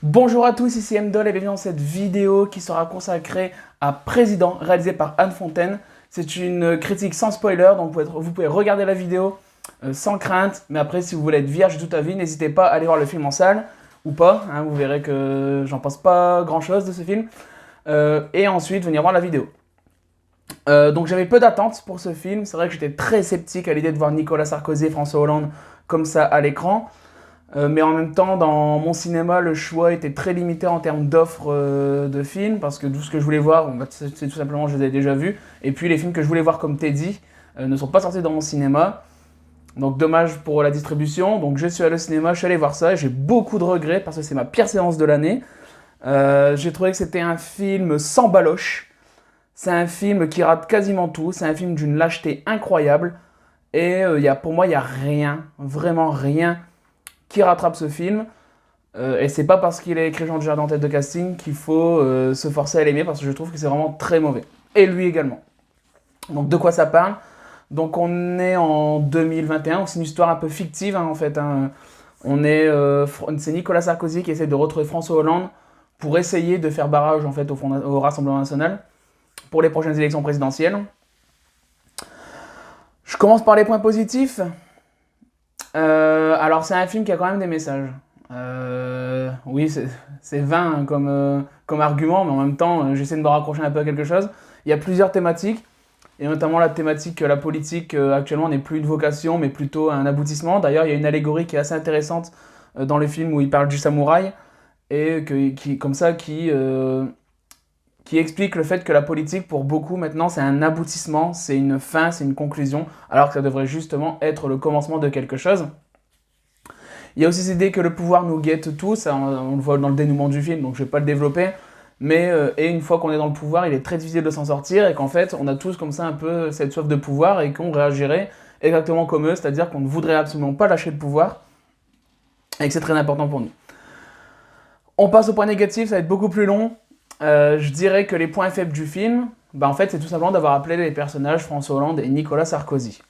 Bonjour à tous, ici Mdol et bienvenue dans cette vidéo qui sera consacrée à Président, réalisée par Anne Fontaine. C'est une critique sans spoiler, donc vous pouvez regarder la vidéo sans crainte, mais après si vous voulez être vierge de toute la vie, n'hésitez pas à aller voir le film en salle, ou pas, hein, vous verrez que j'en pense pas grand chose de ce film, et ensuite venir voir la vidéo. Donc j'avais peu d'attentes pour ce film, c'est vrai que j'étais très sceptique à l'idée de voir Nicolas Sarkozy et François Hollande comme ça à l'écran. Mais en même temps, dans mon cinéma, le choix était très limité en termes d'offres de films, parce que tout ce que je voulais voir, c'est tout simplement, je les avais déjà vus. Et puis les films que je voulais voir comme Teddy ne sont pas sortis dans mon cinéma. Donc dommage pour la distribution. Donc je suis allé au cinéma, je suis allé voir ça, et j'ai beaucoup de regrets, parce que c'est ma pire séance de l'année. J'ai trouvé que c'était un film sans baloche. C'est un film qui rate quasiment tout, c'est un film d'une lâcheté incroyable. Et pour moi, il n'y a rien, vraiment rien qui rattrape ce film. Et c'est pas parce qu'il a écrit Jean Dujardin en tête de casting qu'il faut se forcer à l'aimer, parce que je trouve que c'est vraiment très mauvais. Et lui également. Donc de quoi ça parle? Donc on est en 2021, c'est une histoire un peu fictive en fait. C'est Nicolas Sarkozy qui essaie de retrouver François Hollande pour essayer de faire barrage en fait au Rassemblement National pour les prochaines élections présidentielles. Je commence par les points positifs. Alors c'est un film qui a quand même des messages. Oui, c'est vain hein, comme argument, mais en même temps, j'essaie de me raccrocher un peu à quelque chose. Il y a plusieurs thématiques, et notamment la thématique que la politique actuellement n'est plus une vocation, mais plutôt un aboutissement. D'ailleurs, il y a une allégorie qui est assez intéressante dans le film où il parle du samouraï, et qui explique le fait que la politique, pour beaucoup maintenant, c'est un aboutissement, c'est une fin, c'est une conclusion, alors que ça devrait justement être le commencement de quelque chose. Il y a aussi cette idée que le pouvoir nous guette tous, on le voit dans le dénouement du film, donc je ne vais pas le développer, mais et une fois qu'on est dans le pouvoir, il est très difficile de s'en sortir, et qu'en fait, on a tous comme ça un peu cette soif de pouvoir, et qu'on réagirait exactement comme eux, c'est-à-dire qu'on ne voudrait absolument pas lâcher le pouvoir, et que c'est très important pour nous. On passe au point négatif, ça va être beaucoup plus long. Je dirais que les points faibles du film, en fait, c'est tout simplement d'avoir appelé les personnages François Hollande et Nicolas Sarkozy.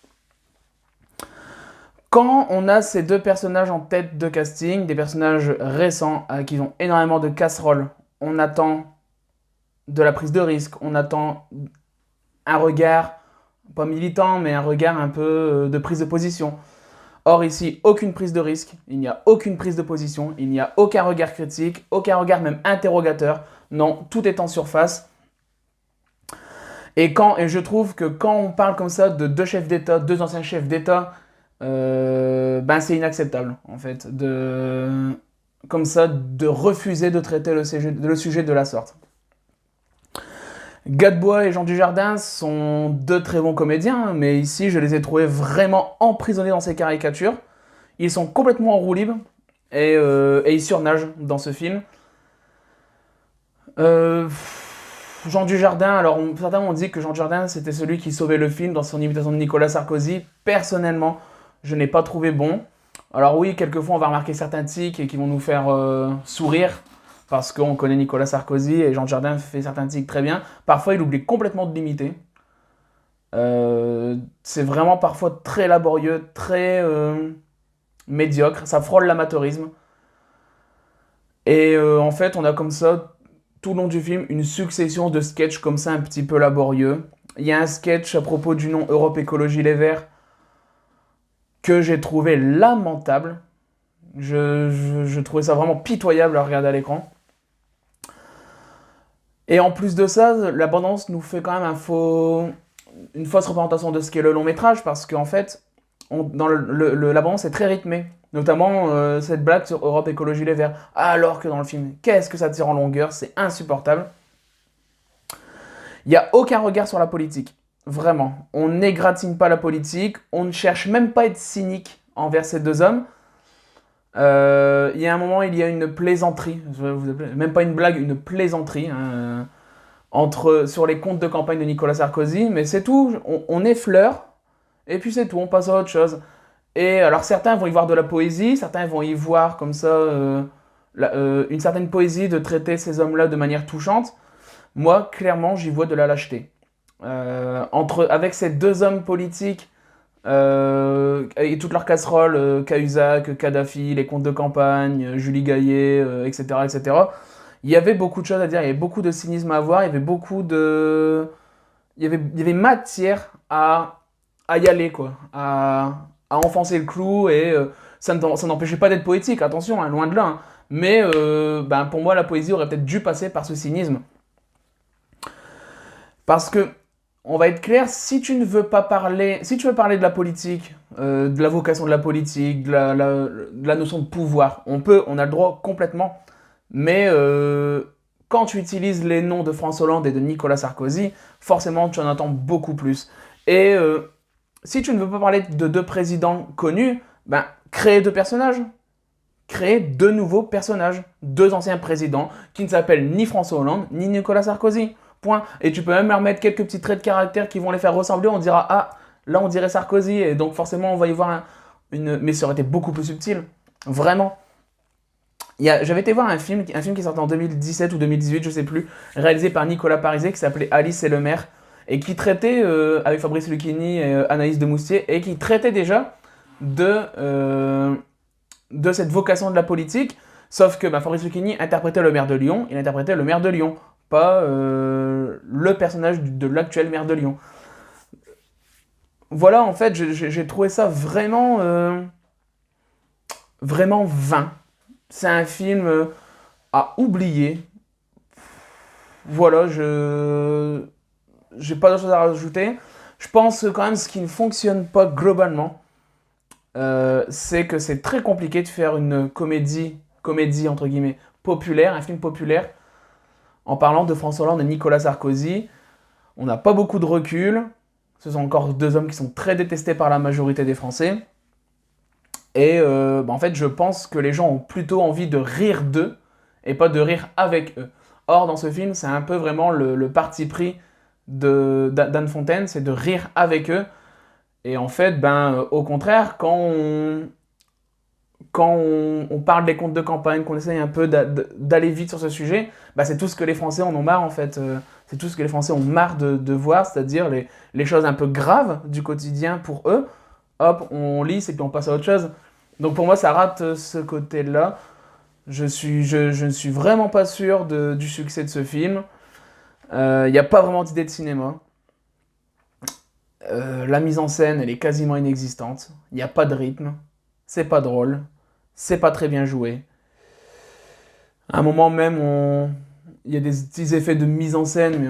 Quand on a ces deux personnages en tête de casting, des personnages récents qui ont énormément de casseroles, on attend de la prise de risque, on attend un regard, pas militant, mais un regard un peu de prise de position. Or ici, aucune prise de risque, il n'y a aucune prise de position, il n'y a aucun regard critique, aucun regard même interrogateur. Non, tout est en surface. Et je trouve que quand on parle comme ça de deux chefs d'État, deux anciens chefs d'État, c'est inacceptable en fait comme ça de refuser de traiter le sujet de la sorte. Gadebois et Jean Dujardin sont deux très bons comédiens, mais ici je les ai trouvés vraiment emprisonnés dans ces caricatures. Ils sont complètement en roue libre et ils surnagent dans ce film. Jean Dujardin, alors certains m'ont dit que Jean Dujardin c'était celui qui sauvait le film dans son imitation de Nicolas Sarkozy. Personnellement, je n'ai pas trouvé bon. Alors oui, quelquefois on va remarquer certains tics qui vont nous faire sourire, parce qu'on connaît Nicolas Sarkozy et Jean Dujardin fait certains tics très bien. Parfois il oublie complètement de l'imiter. C'est vraiment parfois très laborieux, très médiocre, ça frôle l'amateurisme. Et en fait on a comme ça, tout le long du film, une succession de sketchs comme ça un petit peu laborieux. Il y a un sketch à propos du nom Europe Écologie Les Verts que j'ai trouvé lamentable. Je trouvais ça vraiment pitoyable à regarder à l'écran. Et en plus de ça, la bande-annonce nous fait quand même une fausse représentation de ce qu'est le long métrage, parce qu'en fait, dans la bande-annonce est très rythmée. Notamment cette blague sur Europe Écologie Les Verts. Alors que dans le film, qu'est-ce que ça tire en longueur, c'est insupportable. Il n'y a aucun regard sur la politique. Vraiment. On n'égratigne pas la politique, on ne cherche même pas à être cynique envers ces deux hommes. Il y a un moment, il y a une plaisanterie, même pas une blague, une plaisanterie sur les comptes de campagne de Nicolas Sarkozy, mais c'est tout, on effleure, et puis c'est tout, on passe à autre chose. Et alors certains vont y voir de la poésie, certains vont y voir comme ça une certaine poésie de traiter ces hommes-là de manière touchante. Moi, clairement, j'y vois de la lâcheté. Avec ces deux hommes politiques et toutes leurs casseroles, Cahuzac, Kadhafi, les comptes de campagne, Julie Gaillet, etc., etc. Il y avait beaucoup de choses à dire, il y avait beaucoup de cynisme à voir, il y avait beaucoup de... il y avait matière à y aller, quoi, à enfoncer le clou, et ça n'empêchait pas d'être poétique, attention, hein, loin de là, hein. Mais ben, pour moi, la poésie aurait peut-être dû passer par ce cynisme. Parce que, on va être clair, si tu ne veux pas parler, si tu veux parler de la politique, de la vocation de la politique, de la notion de pouvoir, on a le droit complètement, mais quand tu utilises les noms de François Hollande et de Nicolas Sarkozy, forcément tu en entends beaucoup plus. Et si tu ne veux pas parler de deux présidents connus, ben, crée deux personnages. Créer deux nouveaux personnages, deux anciens présidents qui ne s'appellent ni François Hollande ni Nicolas Sarkozy. Point. Et tu peux même leur mettre quelques petits traits de caractère qui vont les faire ressembler. On dira, ah, là on dirait Sarkozy, et donc forcément on va y voir une. Mais ça aurait été beaucoup plus subtil. Vraiment. J'avais été voir un film qui est sorti en 2017 ou 2018, je sais plus, réalisé par Nicolas Parizet, qui s'appelait Alice et le maire, et qui traitait, avec Fabrice Lucchini et Anaïs de Moustier, et qui traitait déjà de cette vocation de la politique, sauf que bah, Fabrice Lucchini interprétait le maire de Lyon, il interprétait le maire de Lyon, pas le personnage de l'actuel maire de Lyon. Voilà, en fait, j'ai trouvé ça vraiment, vraiment vain. C'est un film à oublier. Voilà, j'ai pas d'autre chose à rajouter. Je pense que quand même ce qui ne fonctionne pas globalement, c'est que c'est très compliqué de faire une comédie entre guillemets, populaire, un film populaire, en parlant de François Hollande et Nicolas Sarkozy. On n'a pas beaucoup de recul. Ce sont encore deux hommes qui sont très détestés par la majorité des Français. Et bah, en fait, je pense que les gens ont plutôt envie de rire d'eux et pas de rire avec eux. Or, dans ce film, c'est un peu vraiment le parti pris d'Anne Fontaine, c'est de rire avec eux. Et en fait, ben, au contraire, quand on parle des comptes de campagne, qu'on essaye un peu d'aller vite sur ce sujet, bah, c'est tout ce que les Français en ont marre, en fait. C'est tout ce que les Français ont marre de voir, c'est-à-dire les choses un peu graves du quotidien pour eux. Hop, on lisse et puis on passe à autre chose. Donc pour moi, ça rate ce côté-là. Je ne suis vraiment pas sûr du succès de ce film. Il n'y a pas vraiment d'idée de cinéma. La mise en scène, elle est quasiment inexistante. Il n'y a pas de rythme. C'est pas drôle. C'est pas très bien joué. À un moment même, il y a des petits effets de mise en scène, mais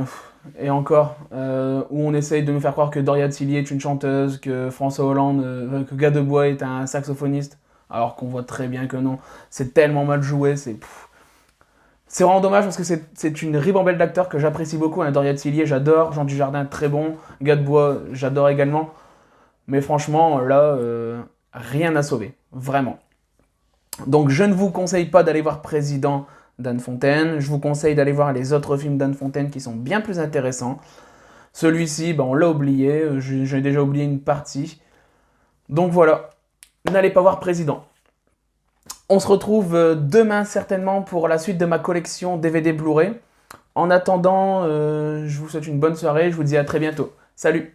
et encore, où on essaye de nous faire croire que Doria Tilly est une chanteuse, que François Hollande, que Gadebois est un saxophoniste, alors qu'on voit très bien que non. C'est tellement mal joué, c'est vraiment dommage parce que c'est une ribambelle d'acteurs que j'apprécie beaucoup. Hein. Doria Tilly, j'adore. Jean Dujardin, très bon. Gadebois, j'adore également. Mais franchement, là, rien à sauver. Vraiment. Donc je ne vous conseille pas d'aller voir Président d'Anne Fontaine. Je vous conseille d'aller voir les autres films d'Anne Fontaine qui sont bien plus intéressants. Celui-ci, ben, on l'a oublié. J'ai déjà oublié une partie. Donc voilà. N'allez pas voir Président. On se retrouve demain certainement pour la suite de ma collection DVD Blu-ray. En attendant, je vous souhaite une bonne soirée. Je vous dis à très bientôt. Salut!